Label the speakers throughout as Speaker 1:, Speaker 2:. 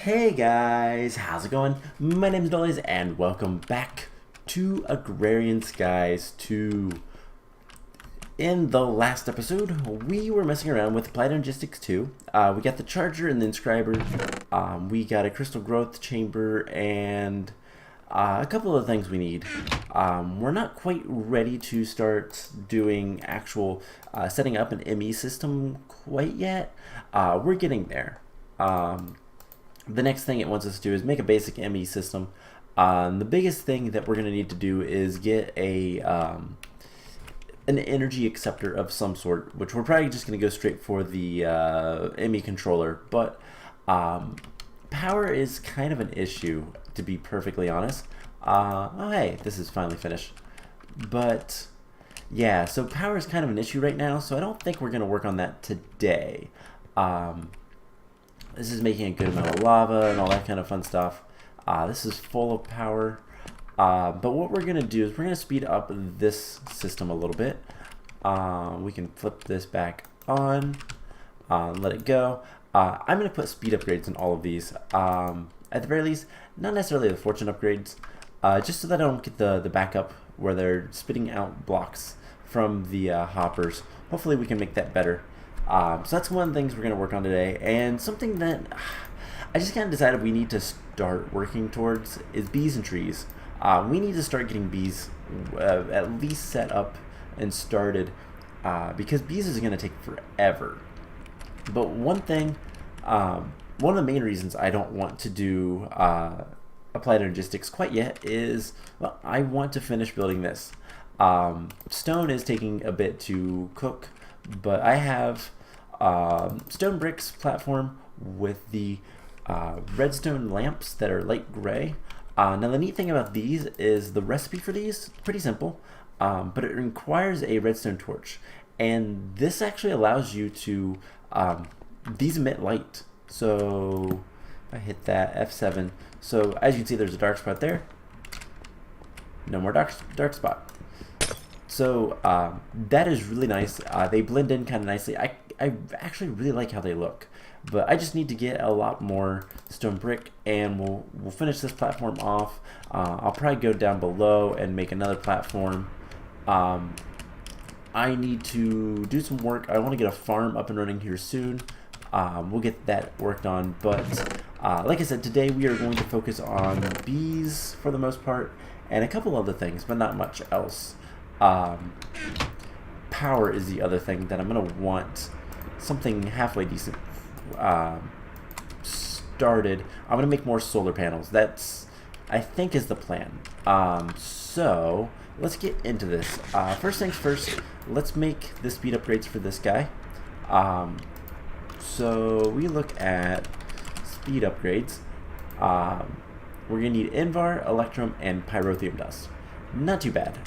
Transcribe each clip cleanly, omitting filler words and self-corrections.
Speaker 1: Hey guys, how's it going? My name is Dollies and welcome back to Agrarian Skies 2. In the last episode, we were messing around with Applied Logistics 2. We got the charger and the inscriber. We got a crystal growth chamber and a couple of things we need. We're not quite ready to start doing actual setting up an ME system quite yet. We're getting there. The next thing it wants us to do is make a basic ME system. The biggest thing that we're going to need to do is get an energy acceptor of some sort, which we're probably just going to go straight for the ME controller. But power is kind of an issue, to be perfectly honest. Oh hey, this is finally finished. But yeah, so power is kind of an issue right now, so I don't think we're going to work on that today. This is making a good amount of lava and all that kind of fun stuff. This is full of power. But what we're going to do is we're going to speed up this system a little bit. We can flip this back on, let it go. I'm going to put speed upgrades in all of these. At the very least, not necessarily the fortune upgrades, just so that I don't get the backup where they're spitting out blocks from the hoppers. Hopefully we can make that better. So that's one of the things we're going to work on today, and something that I just kind of decided we need to start working towards is bees and trees. We need to start getting bees at least set up and started, because bees is going to take forever. But one thing, one of the main reasons I don't want to do applied logistics quite yet is, well, I want to finish building this. Stone is taking a bit to cook, but I have stone bricks platform with the redstone lamps that are light gray. Now the neat thing about these is the recipe for these pretty simple, but it requires a redstone torch, and this actually allows you to these emit light. So if I hit that F7, so as you can see, there's a dark spot there. No more dark spot. So that is really nice. They blend in kind of nicely. I actually really like how they look, but I just need to get a lot more stone brick, and we'll finish this platform off. I'll probably go down below and make another platform. I need to do some work. I want to get a farm up and running here soon. We'll get that worked on, but like I said, today we are going to focus on bees for the most part, and a couple other things, but not much else. Power is the other thing that I'm going to want something halfway decent started. I'm going to make more solar panels. That's, I think, is the plan. So let's get into this. First things first, let's make the speed upgrades for this guy. So we look at speed upgrades. We're going to need Invar, Electrum, and Pyrotheum dust. Not too bad.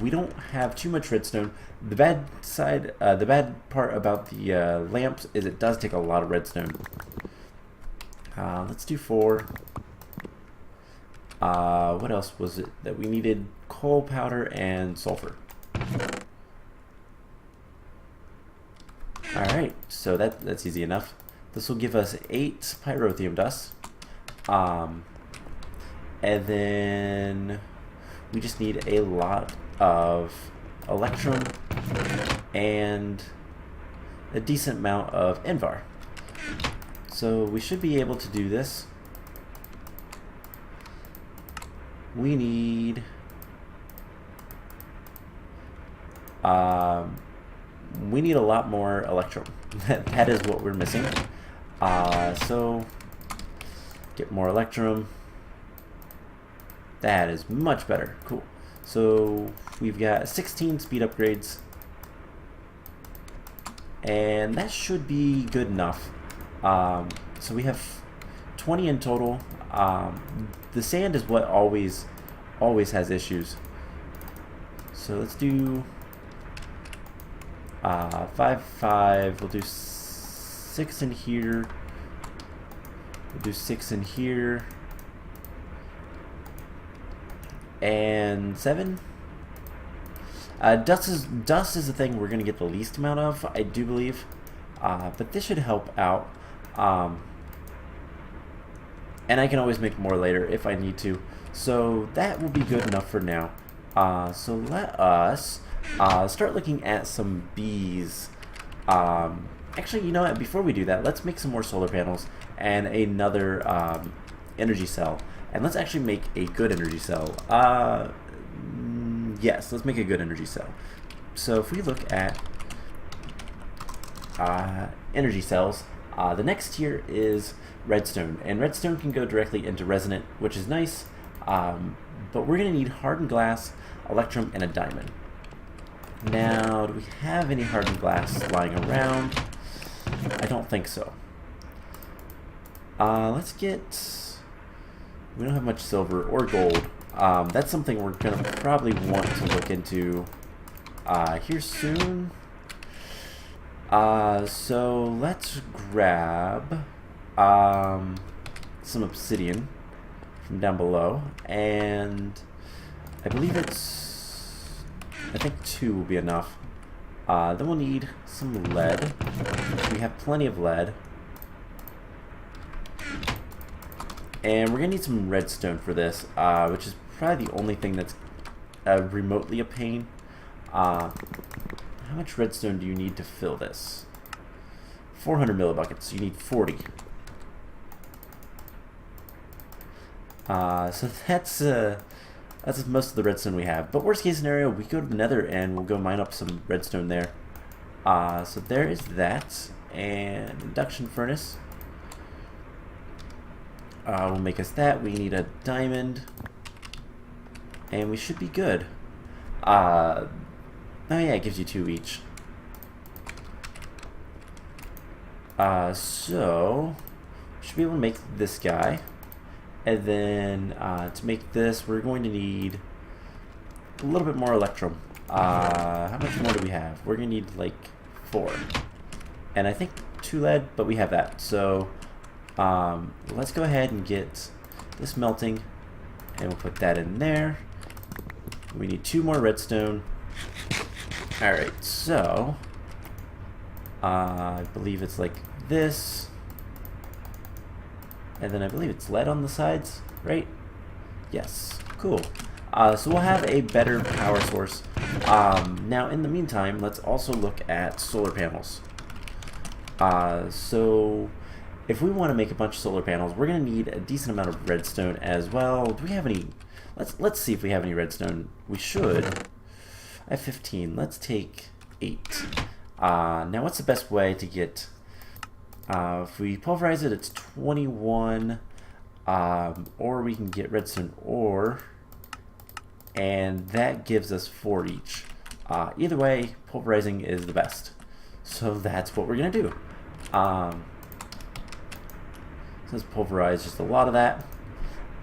Speaker 1: We don't have too much redstone. The bad side, the bad part about the lamps is it does take a lot of redstone. Let's do 4. What else was it that we needed? Coal powder and sulfur. Alright, so that's easy enough. This will give us 8 pyrotheum dust. And then we just need a lot of electrum and a decent amount of Invar. So we should be able to do this. We need a lot more electrum. That is what we're missing. So get more electrum. That is much better. Cool. So we've got 16 speed upgrades, and that should be good enough. So we have 20 in total. The sand is what always has issues. So let's do 5, 5. We'll do 6 in here. We'll do 6 in here. And 7. Dust is the thing we're going to get the least amount of, I do believe. But this should help out. And I can always make more later if I need to. So that will be good enough for now. So let us start looking at some bees. Actually, you know what? Before we do that, let's make some more solar panels and another energy cell. And let's actually make a good energy cell. Yes, let's make a good energy cell. So if we look at energy cells, the next tier is redstone. And redstone can go directly into resonant, which is nice. But we're going to need hardened glass, electrum, and a diamond. Now, do we have any hardened glass lying around? I don't think so. Let's get... We don't have much silver or gold. That's something we're going to probably want to look into here soon. So let's grab some obsidian from down below, and I believe I think 2 will be enough. Then we'll need some lead. We have plenty of lead. And we're going to need some redstone for this, which is probably the only thing that's remotely a pain. How much redstone do you need to fill this? 400 millibuckets. You need 40. So that's most of the redstone we have. But worst case scenario, we go to the nether and we'll go mine up some redstone there. So there is that. And induction furnace. Will make us that. We need a diamond. And we should be good. Oh yeah, it gives you 2 each. So we should be able to make this guy. And then to make this, we're going to need a little bit more electrum. How much more do we have? We're going to need like 4. And I think 2 lead, but we have that. So let's go ahead and get this melting. And we'll put that in there. We need 2 more redstone. Alright, so I believe it's like this. And then I believe it's lead on the sides, right? Yes, cool. So we'll have a better power source. Now, in the meantime, let's also look at solar panels. So if we want to make a bunch of solar panels, we're going to need a decent amount of redstone as well. Do we have any? Let's see if we have any redstone. We should. I have 15. Let's take 8. Now, what's the best way to get... if we pulverize it, it's 21, or we can get redstone ore, and that gives us 4 each. Either way, pulverizing is the best. So that's what we're going to do. Let's pulverize just a lot of that.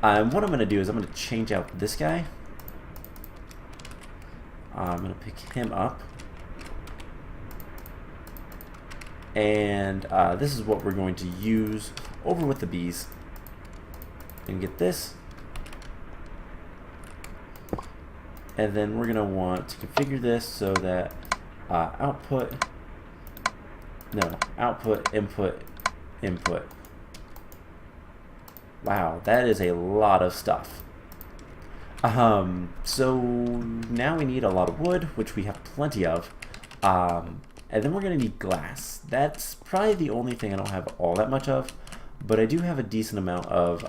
Speaker 1: And what I'm going to do is I'm going to change out this guy. I'm going to pick him up. And this is what we're going to use over with the bees. And get this. And then we're going to want to configure this so that output, input, input. Wow, that is a lot of stuff. So now we need a lot of wood, which we have plenty of. And then we're going to need glass. That's probably the only thing I don't have all that much of, but I do have a decent amount of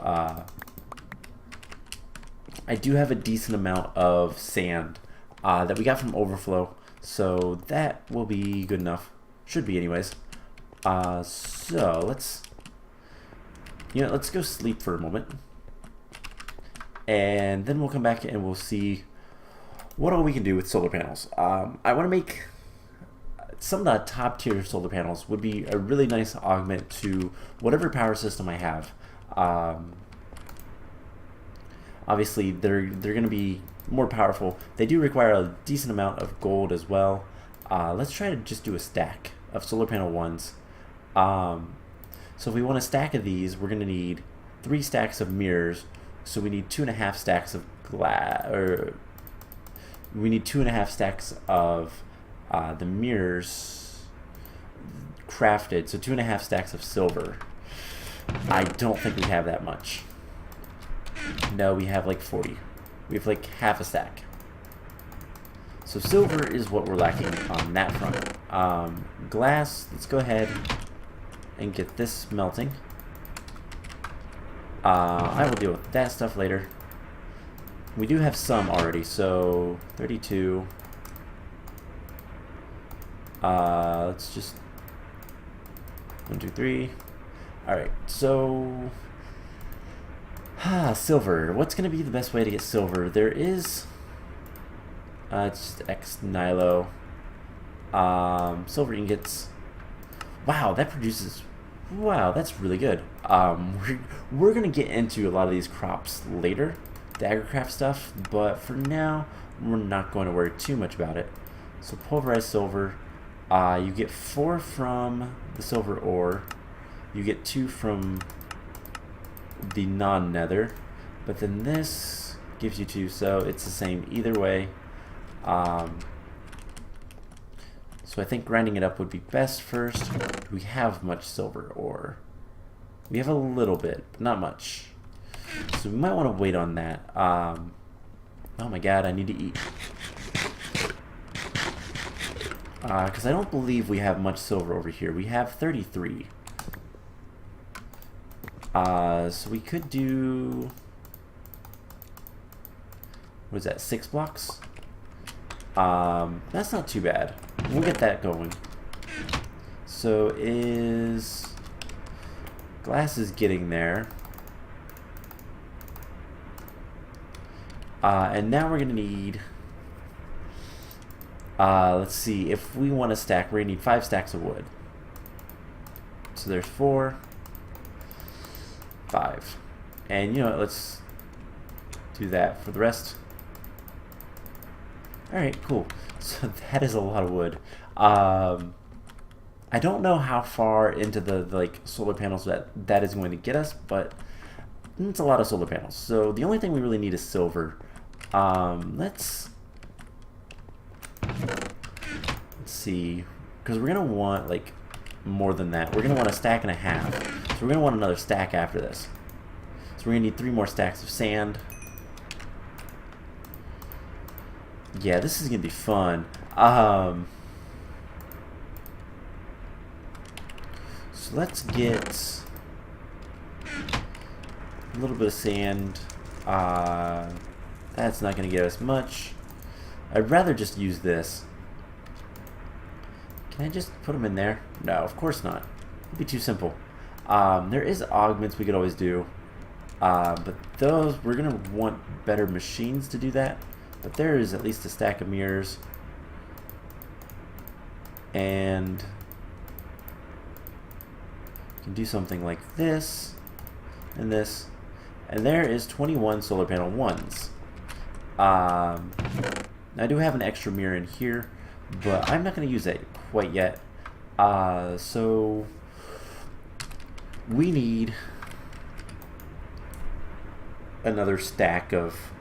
Speaker 1: sand that we got from overflow, so that will be good enough. Should be anyways. So let's go sleep for a moment, and then we'll come back and we'll see what all we can do with solar panels. I want to make some of the top tier solar panels would be a really nice augment to whatever power system I have. Obviously, they're going to be more powerful. They do require a decent amount of gold as well. Let's try to just do a stack of solar panel ones. So if we want a stack of these, we're going to need 3 stacks of mirrors. So we need 2.5 stacks of glass, or we need 2.5 stacks of the mirrors crafted. So 2.5 stacks of silver. I don't think we have that much. No, we have like 40. We have like half a stack. So silver is what we're lacking on that front. Glass, let's go ahead and get this melting. I will deal with that stuff later. We do have some already, so 32. Let's just 1, 2, 3. Alright, so silver. What's going to be the best way to get silver? There is it's just X Nilo. Silver ingots. Wow, that produces. Wow, that's really good. We're gonna get into a lot of these crops later, the agricraft stuff, but for now, we're not going to worry too much about it. So pulverized silver, you get 4 from the silver ore, you get 2 from the non-nether, but then this gives you 2, so it's the same either way. So I think grinding it up would be best first. Do we have much silver ore? We have a little bit, but not much. So we might want to wait on that. Oh my god, I need to eat. Because I don't believe we have much silver over here. We have 33. So we could do... what is that, 6 blocks? That's not too bad. We'll get that going. So is... glass is getting there. And now we're going to need... let's see. If we want to stack, we're going to need 5 stacks of wood. So there's 4. 5. And you know what, let's do that for the rest. Alright, cool. So that is a lot of wood. I don't know how far into the like solar panels that is going to get us, but it's a lot of solar panels. So the only thing we really need is silver. Let's see, because we're gonna want like more than that. We're gonna want a stack and a half. So we're gonna want another stack after this. So we're gonna need 3 more stacks of sand. Yeah, this is gonna be fun. So let's get a little bit of sand. That's not gonna give us much. I'd rather just use this. Can I just put them in there? No, of course not. It'd be too simple. There is augments we could always do. But those, we're gonna want better machines to do that. But there is at least a stack of mirrors. And you can do something like this and this. And there is 21 solar panel 1s. I do have an extra mirror in here, but I'm not going to use that quite yet. So we need another stack of...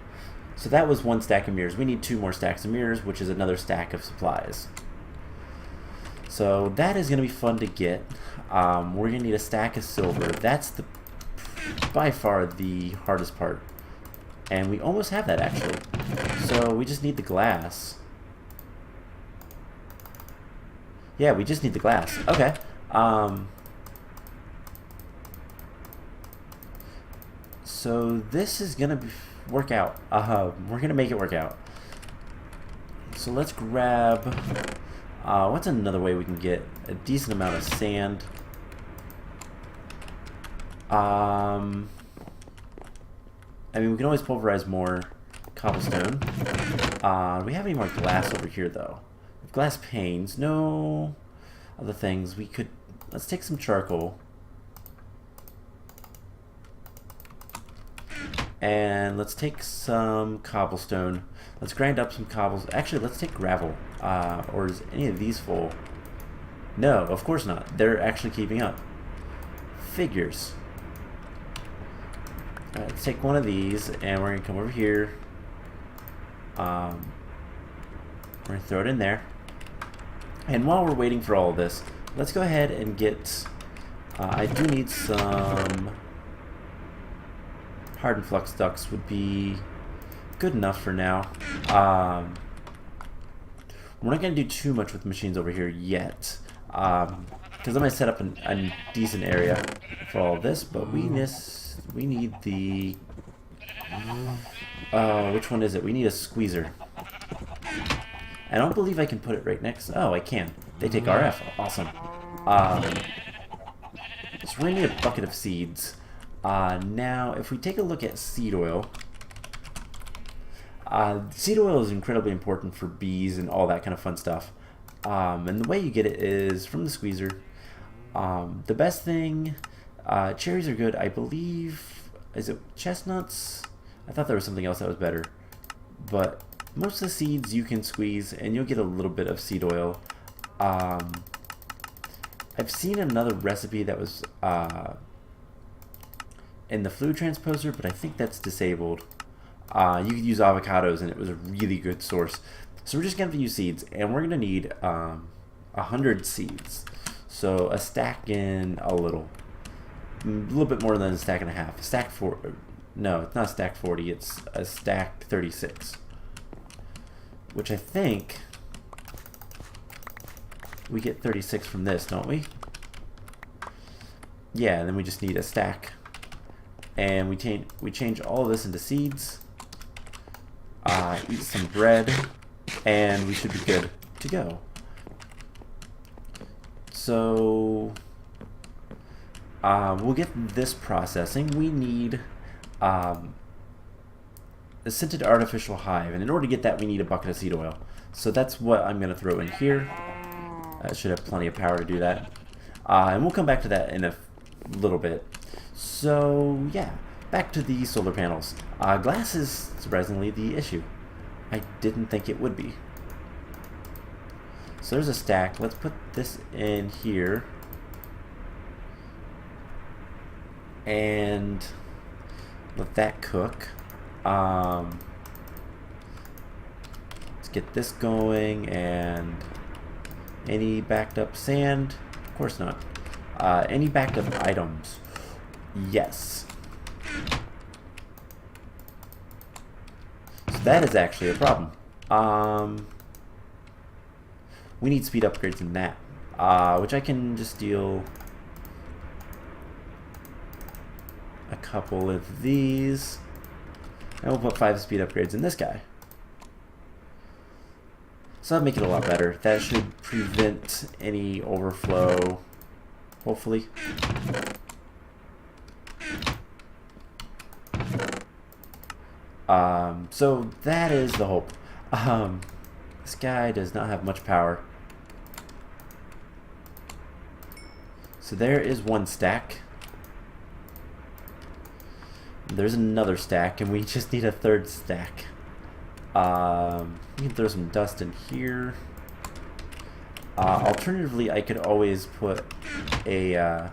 Speaker 1: so that was 1 stack of mirrors. We need 2 more stacks of mirrors, which is another stack of supplies. So that is going to be fun to get. We're going to need a stack of silver. That's the by far the hardest part. And we almost have that actually. So we just need the glass. Yeah, we just need the glass. Okay. So this is going to work out. We're going to make it work out. So let's grab... what's another way we can get a decent amount of sand? I mean, we can always pulverize more cobblestone. Do we have any more glass over here, though? Glass panes, no other things. We could... let's take some charcoal. And let's take some cobblestone. Let's grind up some cobbles. Actually, let's take gravel. Or is any of these full? No, of course not. They're actually keeping up. Figures. Alright, let's take one of these, and we're going to come over here. We're going to throw it in there. And while we're waiting for all of this, let's go ahead and get I do need some hardened flux ducts would be good enough for now. We're not going to do too much with machines over here yet, because I'm going to set up a decent area for all this, but we need the... which one is it? We need a squeezer. I don't believe I can put it right next... Oh, I can. They take RF. Awesome. So we're going to need a bucket of seeds. Now, if we take a look at seed oil... seed oil is incredibly important for bees and all that kind of fun stuff. And the way you get it is from the squeezer. The best thing... cherries are good. I believe... Is it chestnuts? I thought there was something else that was better. But most of the seeds you can squeeze and you'll get a little bit of seed oil. I've seen another recipe that was in the fluid transposer, but I think that's disabled. You could use avocados and it was a really good source. So we're just going to use seeds, and we're going to need 100 seeds. So a stack in a little bit more than a stack and a half. A stack no, it's not a stack 40, it's a stack 36. Which I think we get 36 from this, don't we? Yeah, and then we just need a stack. And we change all of this into seeds. Eat some bread, and we should be good to go. So we'll get this processing. We need a scented artificial hive, and in order to get that we need a bucket of seed oil. So that's what I'm going to throw in here. I should have plenty of power to do that. And we'll come back to that in a little bit. So yeah, back to the solar panels. Glass is surprisingly the issue. I didn't think it would be. So there's a stack. Let's put this in here. And let that cook. Let's get this going, and any backed up sand? Of course not. Any backed up items? Yes. So that is actually a problem. We need speed upgrades in that, which I can just deal a couple of these, and we'll put 5 speed upgrades in this guy. So that'll make it a lot better. That should prevent any overflow, hopefully. So that is the hope. This guy does not have much power. So there is one stack. There's another stack, and we just need a third stack. We can throw some dust in here. Alternatively, I could always put a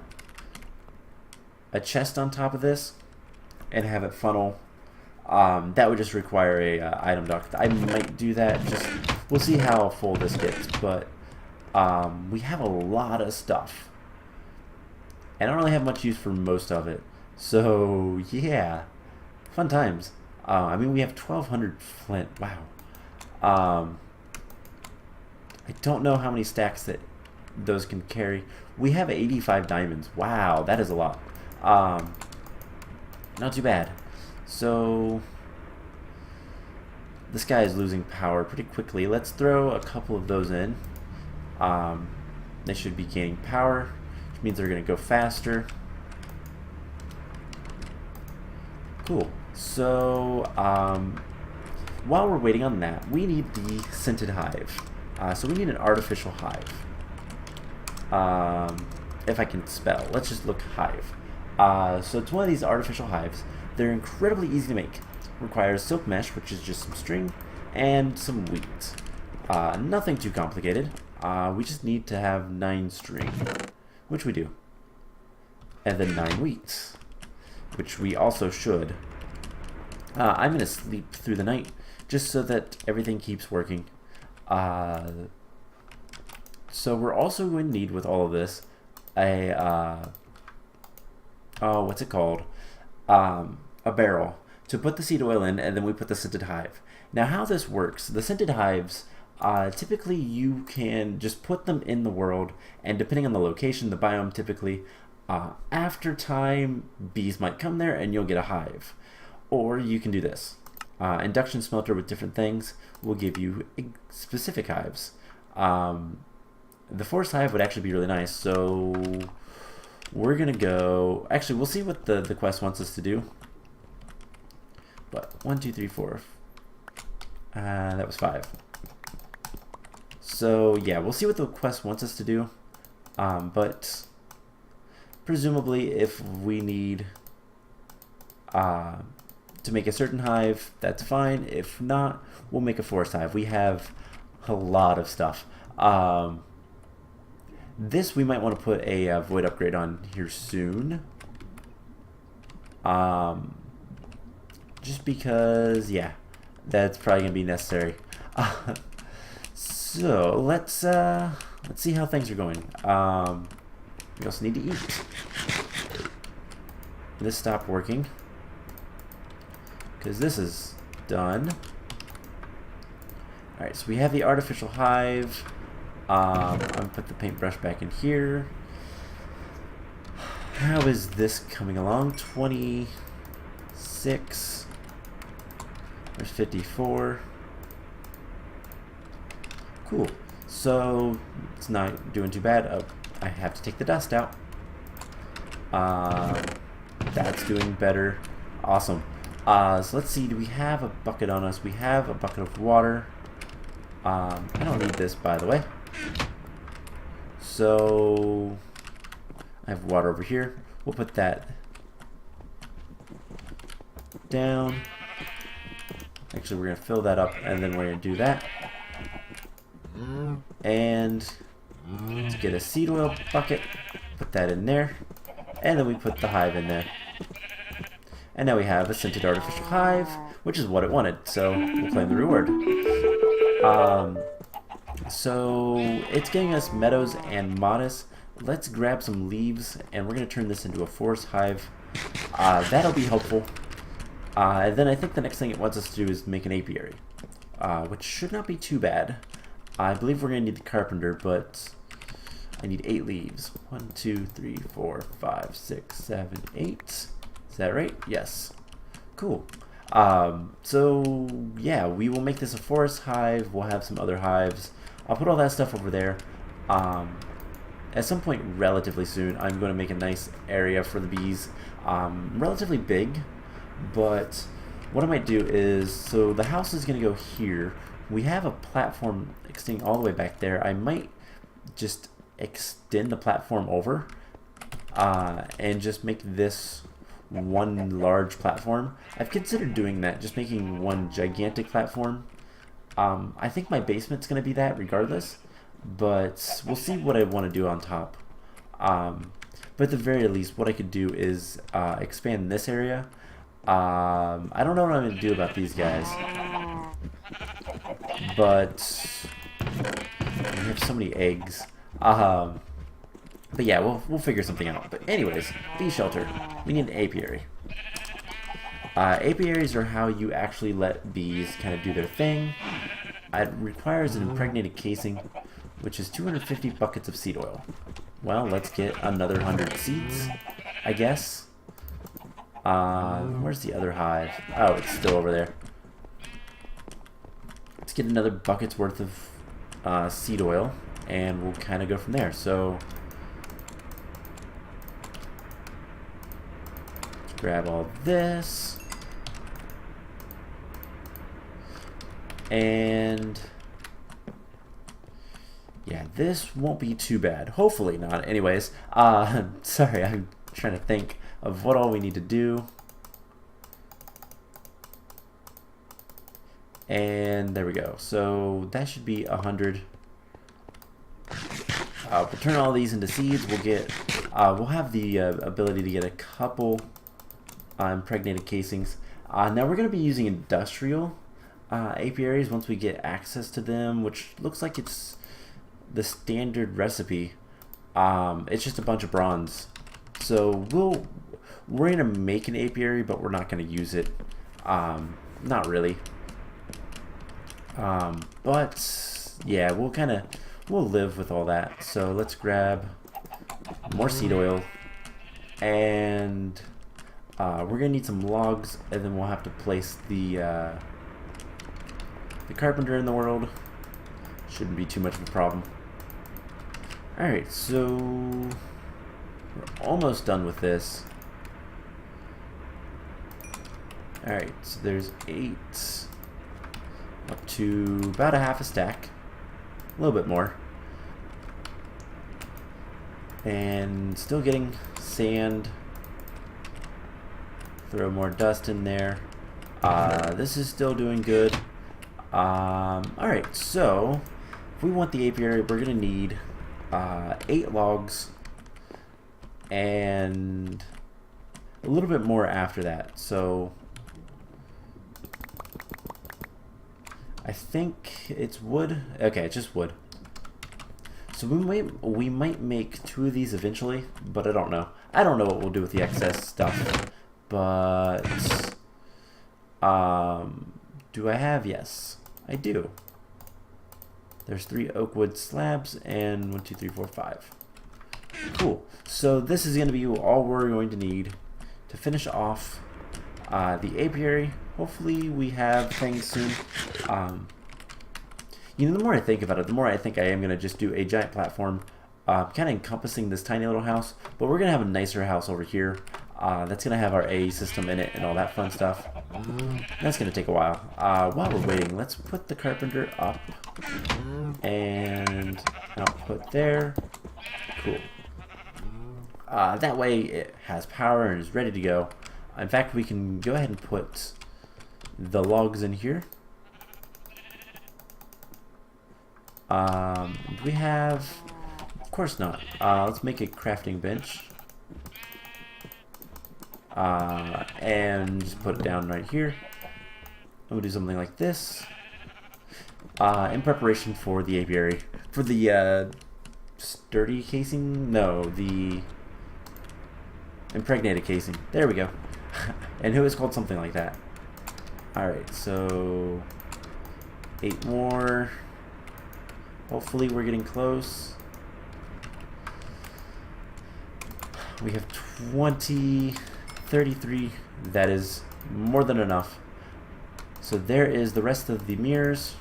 Speaker 1: chest on top of this and have it funnel. That would just require a item duct. I might do that. Just we'll see how full this gets, but we have a lot of stuff, and I don't really have much use for most of it. So yeah, fun times. I mean, we have 1,200 flint. Wow. I don't know how many stacks that those can carry. We have 85 diamonds. Wow, that is a lot. Not too bad. So this guy is losing power pretty quickly. Let's throw a couple of those in. They should be gaining power, which means they're going to go faster. Cool. So while we're waiting on that, we need the scented hive. So we need an artificial hive. If I can spell, let's just look hive. So it's one of these artificial hives. They're incredibly easy to make. Requires silk mesh, which is just some string, and some wheat. Nothing too complicated. We just need to have 9 string, which we do. And then 9 wheat, which we also should. I'm going to sleep through the night, just so that everything keeps working. So we're also going to need, with all of this, a what's it called? A barrel to put the seed oil in, and then we put the scented hive. Now, how this works, the scented hives, typically you can just put them in the world, and depending on the location, the biome, typically, after time, bees might come there and you'll get a hive. Or you can do this. Induction smelter with different things will give you specific hives. The forest hive would actually be really nice, so we're gonna go, actually we'll see what the quest wants us to do. But 1, 2, 3, 4. That was 5. So yeah, we'll see what the quest wants us to do. But presumably, if we need to make a certain hive, that's fine. If not, we'll make a forest hive. We have a lot of stuff. This we might want to put a void upgrade on here soon. Just because, yeah, that's probably gonna be necessary. So let's see how things are going. We also need to eat. This stopped working because this is done. All right, so we have the artificial hive. I'm gonna put the paintbrush back in here. How is this coming along? 26. There's 54. Cool. So it's not doing too bad. Oh, I have to take the dust out. That's doing better. Awesome. So let's see. Do we have a bucket on us? We have a bucket of water. I don't need this, by the way. So I have water over here. We'll put that down. Actually, we're going to fill that up, and then we're going to do that. And let's get a seed oil bucket, put that in there, and then we put the hive in there. And now we have a scented artificial hive, which is what it wanted, so we'll claim the reward. So it's getting us meadows and modest. Let's grab some leaves, and we're going to turn this into a forest hive. That'll be helpful. And then I think the next thing it wants us to do is make an apiary, which should not be too bad. I believe we're going to need the carpenter, but I need 8 leaves. 1, 2, 3, 4, 5, 6, 7, 8. Is that right? Yes. Cool. So yeah, we will make this a forest hive. We'll have some other hives. I'll put all that stuff over there. At some point relatively soon, I'm going to make a nice area for the bees. Relatively big, but what I might do is, so the house is going to go here. We have a platform extending all the way back there. I might just extend the platform over and just make this one large platform. I've considered doing that, just making one gigantic platform. I think my basement's going to be that regardless, but we'll see what I want to do on top. But at the very least, what I could do is expand this area. I don't know what I'm going to do about these guys, but we have so many eggs. But yeah, we'll figure something out. But anyways, bee shelter. We need an apiary. Apiaries are how you actually let bees kind of do their thing. It requires an impregnated casing, which is 250 buckets of seed oil. Well, let's get another 100 seeds, I guess. Where's the other hive? Oh, it's still over there. Let's get another bucket's worth of seed oil, and we'll kind of go from there. So let's grab all this. And yeah, this won't be too bad. Hopefully not. Anyways, sorry, I'm trying to think of what all we need to do. And there we go. So that should be 100. We'll turn all these into seeds. We'll get, we'll have the ability to get a couple impregnated casings. Now we're going to be using industrial apiaries once we get access to them, which looks like it's the standard recipe. It's just a bunch of bronze. So We're gonna make an apiary, but we're not gonna use it. Not really. But yeah, we'll live with all that. So let's grab more seed oil, and we're gonna need some logs, and then we'll have to place the carpenter in the world. Shouldn't be too much of a problem. Alright, so we're almost done with this. Alright, so there's 8 up to about a half a stack. A little bit more. And still getting sand. Throw more dust in there. This is still doing good. Alright, so if we want the apiary, we're going to need 8 logs and a little bit more after that. So I think it's wood. Okay, it's just wood. So we might make 2 of these eventually, but I don't know. I don't know what we'll do with the excess stuff. But do I have? Yes, I do. There's 3 oak wood slabs and 1, 2, 3, 4, 5. Cool. So this is going to be all we're going to need to finish off the apiary. Hopefully we have things soon. You know, the more I think about it, the more I think I am going to just do a giant platform kind of encompassing this tiny little house. But we're going to have a nicer house over here. That's going to have our A system in it and all that fun stuff. That's going to take a while. While we're waiting, let's put the carpenter up. And output there. Cool. That way it has power and is ready to go. In fact, we can go ahead and put the logs in here. We have... Of course not. Let's make a crafting bench. And just put it down right here. And we'll do something like this. In preparation for the apiary. For the sturdy casing? No, the impregnated casing. There we go. And who is called something like that? Alright, so 8 more. Hopefully we're getting close. We have 20, 33. That is more than enough. So there is the rest of the mirrors.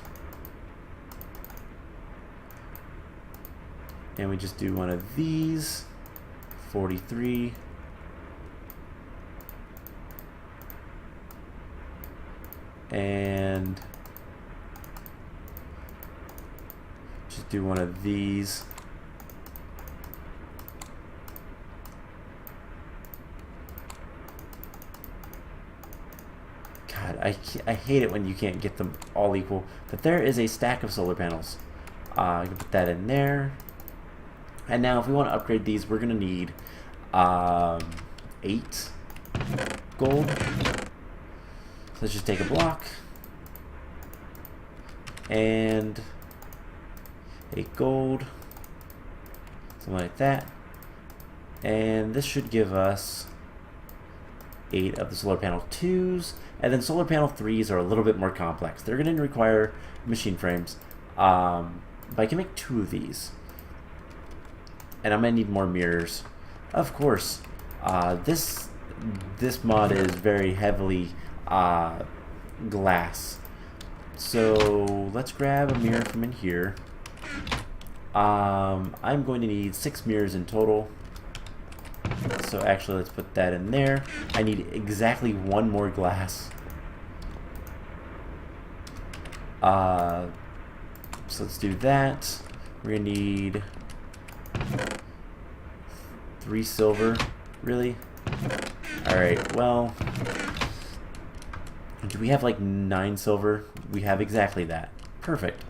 Speaker 1: And we just do one of these. 43. And just do one of these. God, I hate it when you can't get them all equal. But there is a stack of solar panels. I can put that in there. And now if we want to upgrade these, we're going to need 8 gold. So let's just take a block. And 8 gold. Something like that. And this should give us 8 of the solar panel 2s. And then solar panel 3s are a little bit more complex. They're going to require machine frames. But I can make 2 of these. And I'm going to need more mirrors. Of course, this mod is very heavily glass. So let's grab a mirror from in here. I'm going to need 6 mirrors in total. So actually, let's put that in there. I need exactly 1 more glass. So let's do that. We're going to need 3 silver. Really? Alright, well... Do we have like 9 silver? We have exactly that. Perfect.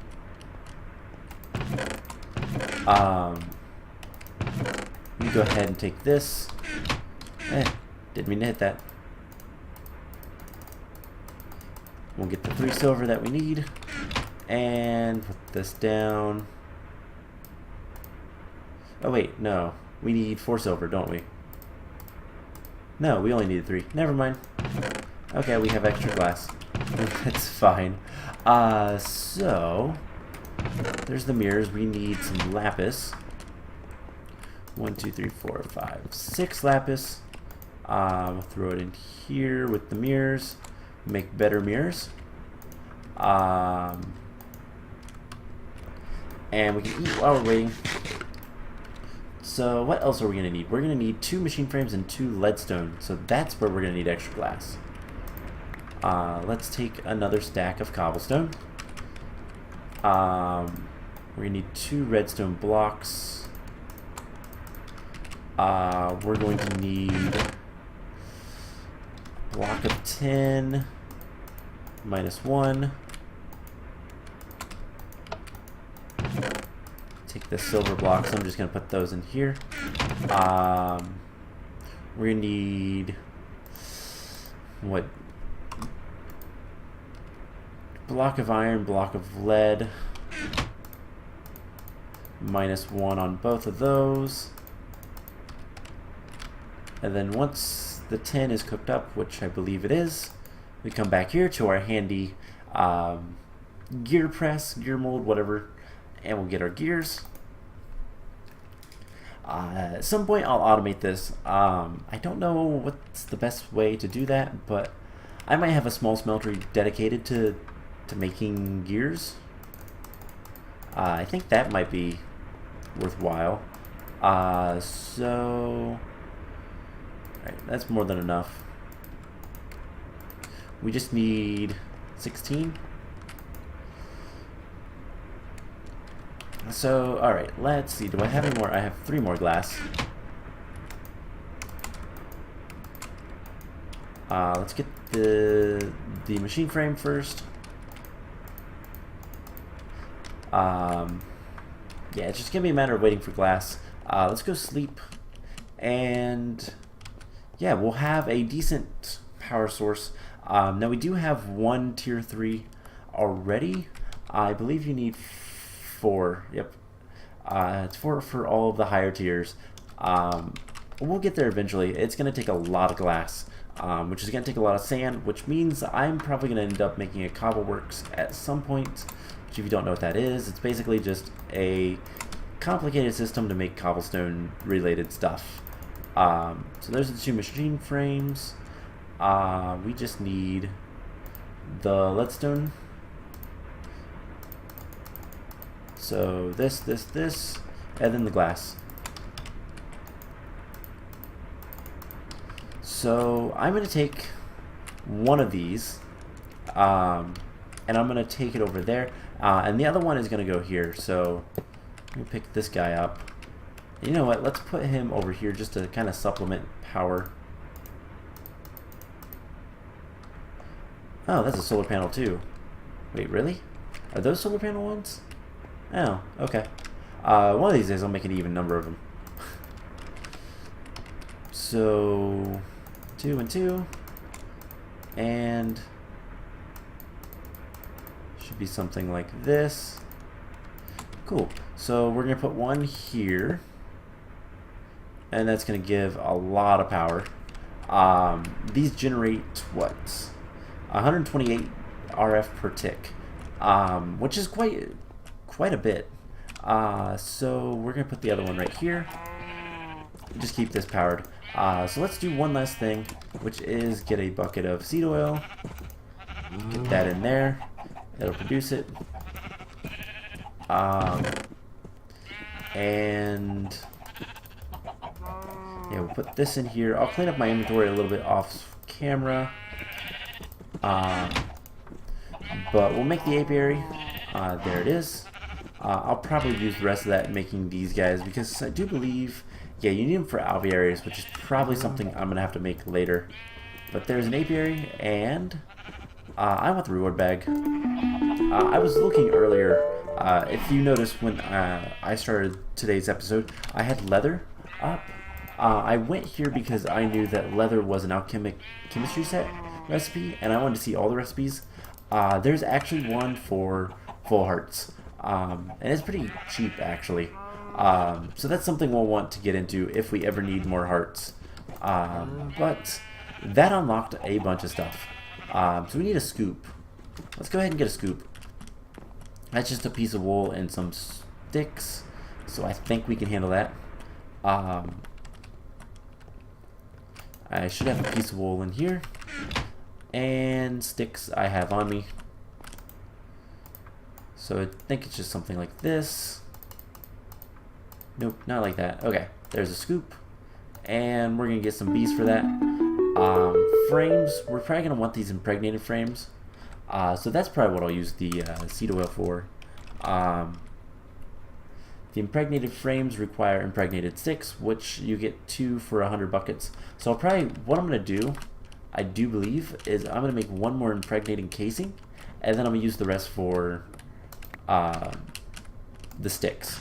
Speaker 1: You go ahead and take this. Didn't mean to hit that. We'll get the 3 silver that we need. And put this down. Oh wait, no. We need 4 silver, don't we? No, we only needed 3. Never mind. Okay, we have extra glass. That's fine. So there's the mirrors. We need some lapis. 1, 2, 3, 4, 5, 6 lapis. Throw it in here with the mirrors. Make better mirrors. And we can eat while we're waiting. So what else are we going to need? We're going to need 2 machine frames and 2 leadstone. So that's where we're going to need extra glass. Let's take another stack of cobblestone. We're going to need 2 redstone blocks. We're going to need a block of 10 minus 1. Take the silver blocks. I'm just going to put those in here. We're going to need what? Block of iron, block of lead. Minus 1 on both of those. And then once the tin is cooked up, which I believe it is, we come back here to our handy gear press, gear mold, whatever, and we'll get our gears. At some point I'll automate this. I don't know what's the best way to do that, but I might have a small smeltery dedicated to making gears. I think that might be worthwhile. So alright, that's more than enough. We just need 16. So, alright, let's see. Do I have any more? I have 3 more glass. Let's get the machine frame first. Yeah, it's just gonna be a matter of waiting for glass. Let's go sleep. And yeah, we'll have a decent power source. Now we do have 1 tier 3 already. I believe you need 4. Yep. It's 4 for all of the higher tiers. We'll get there eventually. It's going to take a lot of glass, which is going to take a lot of sand, which means I'm probably going to end up making a cobbleworks at some point, which if you don't know what that is, it's basically just a complicated system to make cobblestone related stuff. So there's the 2 machine frames. We just need the leadstone. So this, and then the glass. So I'm going to take one of these, and I'm going to take it over there, and the other one is going to go here. So let me pick this guy up. You know what? Let's put him over here just to kind of supplement power. Oh, that's a solar panel too. Wait, really? Are those solar panel ones? Oh, okay. One of these days I'll make an even number of them. So 2 and 2, and should be something like this. Cool. So we're gonna put 1 here, and that's gonna give a lot of power. These generate what? 128 RF per tick, which is quite a bit. So we're gonna put the other one right here. Just keep this powered. So let's do one last thing, which is get a bucket of seed oil. Get that in there. It'll produce it. And yeah, we'll put this in here. I'll clean up my inventory a little bit off camera. But we'll make the apiary. There it is. I'll probably use the rest of that making these guys, because I do believe, yeah, you need them for aviaries, which is probably something I'm going to have to make later. But there's an apiary, and I want the reward bag. I was looking earlier, if you noticed when I started today's episode, I had leather up. I went here because I knew that leather was an alchemic chemistry set recipe, and I wanted to see all the recipes. There's actually one for full hearts, and it's pretty cheap actually. So that's something we'll want to get into if we ever need more hearts. But that unlocked a bunch of stuff. So we need a scoop. Let's go ahead and get a scoop. That's just a piece of wool and some sticks, so I think we can handle that. I should have a piece of wool in here, and sticks I have on me. So I think it's just something like this. Nope, not like that. Okay, there's a scoop, and we're gonna get some bees for that. Frames, we're probably gonna want these impregnated frames. So that's probably what I'll use the seed oil for. The impregnated frames require impregnated sticks, which you get 2 for 100 buckets. So I'll probably, what I'm going to do, I do believe, is I'm going to make 1 more impregnating casing, and then I'm going to use the rest for the sticks.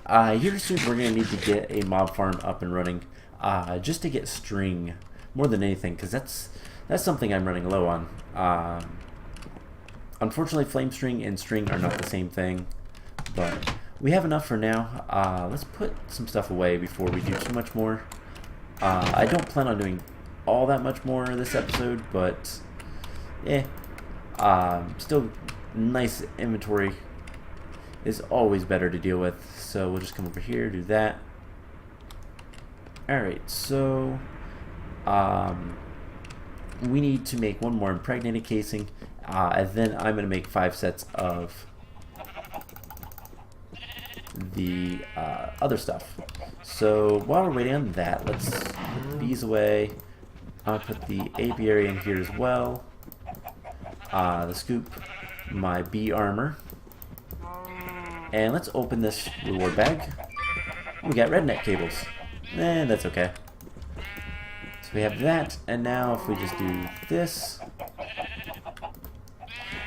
Speaker 1: Here soon we're going to need to get a mob farm up and running, just to get string, more than anything, because that's something I'm running low on. Unfortunately, flame string and string are not the same thing, but we have enough for now. Let's put some stuff away before we do too much more. I don't plan on doing all that much more this episode, but still nice inventory is always better to deal with. So we'll just come over here, do that. Alright, so we need to make 1 more impregnated casing, and then I'm going to make 5 sets of the other stuff. So while we're waiting on that, let's put the bees away. I'll put the apiary in here as well. The scoop, my bee armor. And let's open this reward bag. We got redneck cables. That's okay. So we have that, and now if we just do this,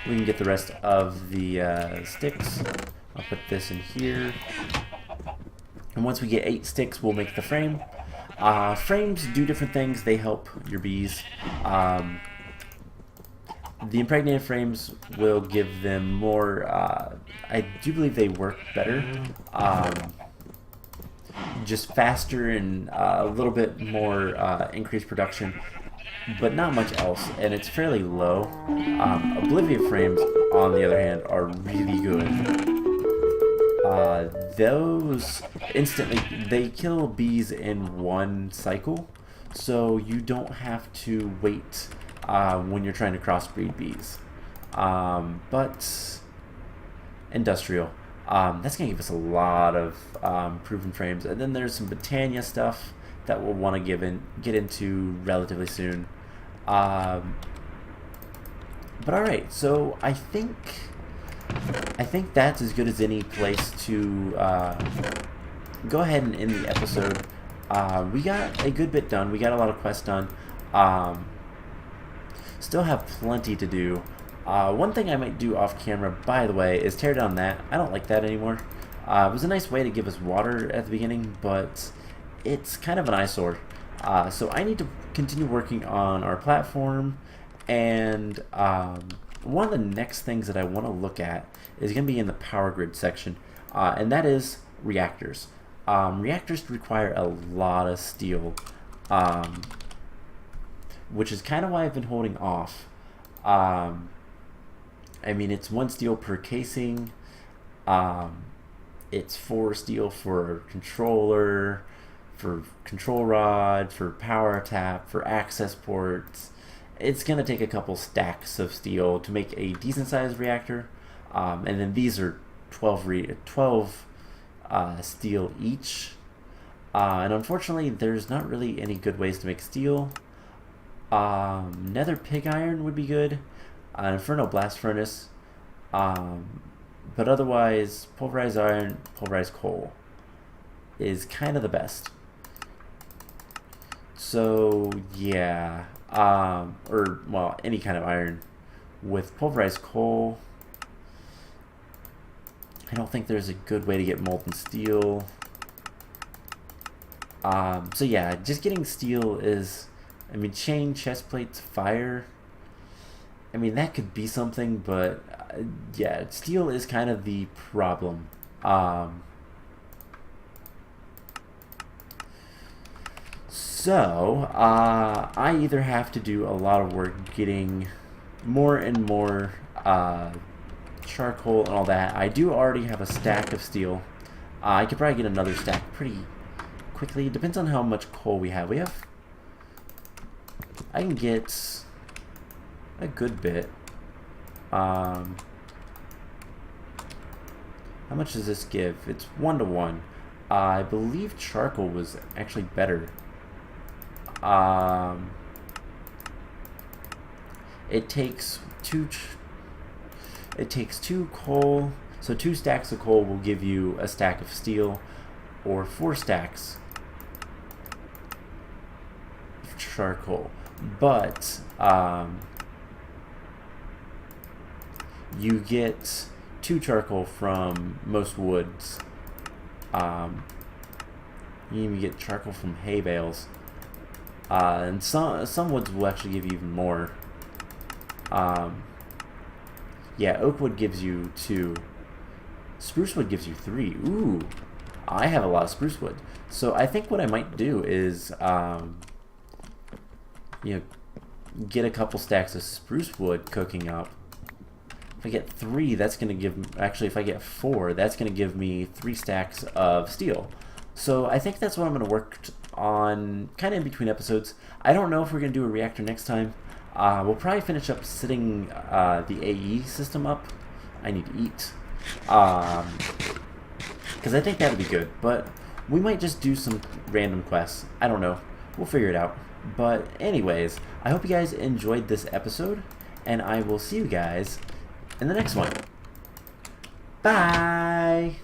Speaker 1: we can get the rest of the sticks. I'll put this in here. And once we get 8 sticks, we'll make the frame. Frames do different things. They help your bees. The impregnated frames will give them more, I do believe they work better. Just faster and a little bit more increased production, but not much else, and it's fairly low. Oblivion frames, on the other hand, are really good. Those instantly, they kill bees in 1 cycle, so you don't have to wait when you're trying to crossbreed bees. But industrial, that's going to give us a lot of proven frames. And then there's some Britannia stuff that we'll want to get into relatively soon. But alright, so I think that's as good as any place to go ahead and end the episode. We got a good bit done. We got a lot of quests done. Still have plenty to do. One thing I might do off camera, by the way, is tear down that. I don't like that anymore. It was a nice way to give us water at the beginning, but it's kind of an eyesore. So I need to continue working on our platform, and one of the next things that I want to look at is going to be in the power grid section, and that is reactors. Reactors require a lot of steel, which is kind of why I've been holding off. I mean, it's 1 steel per casing. It's 4 steel for controller, for control rod, for power tap, for access ports. It's going to take a couple stacks of steel to make a decent sized reactor. And then these are 12 steel each. And unfortunately, there's not really any good ways to make steel. Nether pig iron would be good. An inferno blast furnace. But otherwise, pulverized iron, pulverized coal is kind of the best. So yeah, or well, any kind of iron. With pulverized coal, I don't think there's a good way to get molten steel. So yeah, just getting steel is, I mean, chain, chest plates, fire, I mean, that could be something, but yeah, steel is kind of the problem. So, I either have to do a lot of work getting more and more charcoal and all that. I do already have a stack of steel. I could probably get another stack pretty quickly. It depends on how much coal we have. I can get a good bit. How much does this give? It's 1 to 1. I believe charcoal was actually better. It takes two coal, so 2 stacks of coal will give you a stack of steel, or 4 stacks of charcoal. But you get 2 charcoal from most woods. You even get charcoal from hay bales. And some woods will actually give you even more. Yeah, oak wood gives you 2. Spruce wood gives you 3. Ooh, I have a lot of spruce wood. So I think what I might do is, get a couple stacks of spruce wood cooking up. If I get 3, that's going to give... Actually, if I get 4, that's going to give me 3 stacks of steel. So I think that's what I'm going to work on kind of in between episodes. I don't know if we're going to do a reactor next time. We'll probably finish up setting the AE system up. I need to eat. Because I think that would be good. But we might just do some random quests. I don't know. We'll figure it out. But anyways, I hope you guys enjoyed this episode. And I will see you guys in the next one. Bye!